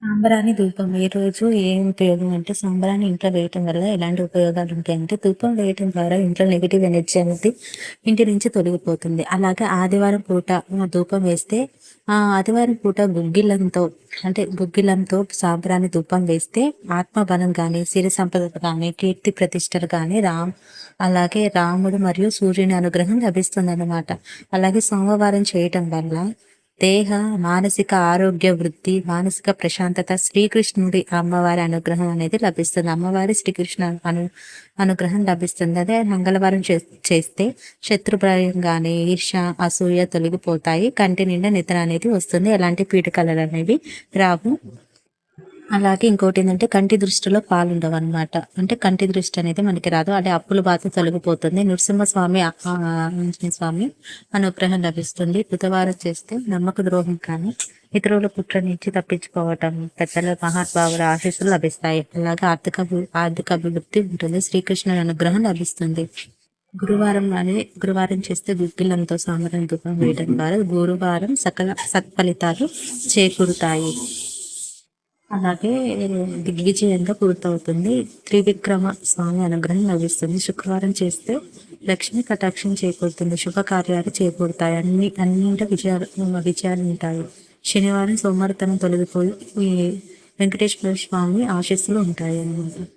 సాంబ్రాణి ధూపం ఏ రోజు ఏం ఉపయోగం అంటే సాంబ్రాణి ఇంట్లో వేయటం వల్ల ఎలాంటి ఉపయోగాలు ఉంటాయంటే ధూపం వేయటం ద్వారా ఇంట్లో నెగిటివ్ ఎనర్జీ అనేది ఇంటి నుంచి తొలగిపోతుంది. అలాగే ఆదివారం పూట ధూపం వేస్తే ఆదివారం పూట గుగ్గిలంతో సాంబ్రాణి ధూపం వేస్తే ఆత్మబలం కానీ సిరి సంపద కానీ కీర్తి ప్రతిష్టలు కానీ అలాగే రాముడు మరియు సూర్యుని అనుగ్రహం లభిస్తుంది అన్నమాట. అలాగే సోమవారం చేయటం వల్ల దేహ మానసిక ఆరోగ్య వృద్ధి, మానసిక ప్రశాంతత, శ్రీకృష్ణుడి అమ్మవారి అనుగ్రహం అనేది లభిస్తుంది. అమ్మవారి శ్రీకృష్ణ అనుగ్రహం లభిస్తుంది. అదే మంగళవారం చేస్తే శత్రుభయం గాని ఈర్ష అసూయ తొలగిపోతాయి. కంటి నిండా నిద్ర అనేది వస్తుంది. ఎలాంటి పీడకలలు అనేవి రావు. అలాగే ఇంకోటి ఏంటంటే కంటి దృష్టిలో పాలుండవు అనమాట. అంటే కంటి దృష్టి అనేది మనకి రాదు. అదే అప్పుల బాధ తొలగిపోతుంది. నృసింహస్వామి ఆంజనేయ స్వామి అనుగ్రహం లభిస్తుంది. బుధవారం చేస్తే నమ్మక ద్రోహం కానీ ఇతరుల కుట్ర నుంచి తప్పించుకోవటం, పెద్దల మహానుభావుల ఆశీస్సులు లభిస్తాయి. అలాగే ఆర్థిక అభివృద్ధి ఉంటుంది. శ్రీకృష్ణుని అనుగ్రహం లభిస్తుంది. గురువారం చేస్తే గుగ్గిలంతో సాంబ్రాణి ధూపం వేయడం ద్వారా గురువారం సకల సత్ఫలితాలు చేకూరుతాయి. అలాగే దిగ్విజయంగా పూర్తవుతుంది. త్రివిక్రమ స్వామి అనుగ్రహం లభిస్తుంది. శుక్రవారం చేస్తే లక్ష్మి కటాక్షం చేకూరుతుంది. శుభకార్యాలు చేకూరుతాయి. అన్నింటి విజయాలు ఉంటాయి. శనివారం సోమవారం తొలగిపోయి ఈ వెంకటేశ్వర స్వామి ఆశీస్సులు ఉంటాయి అన్నమాట.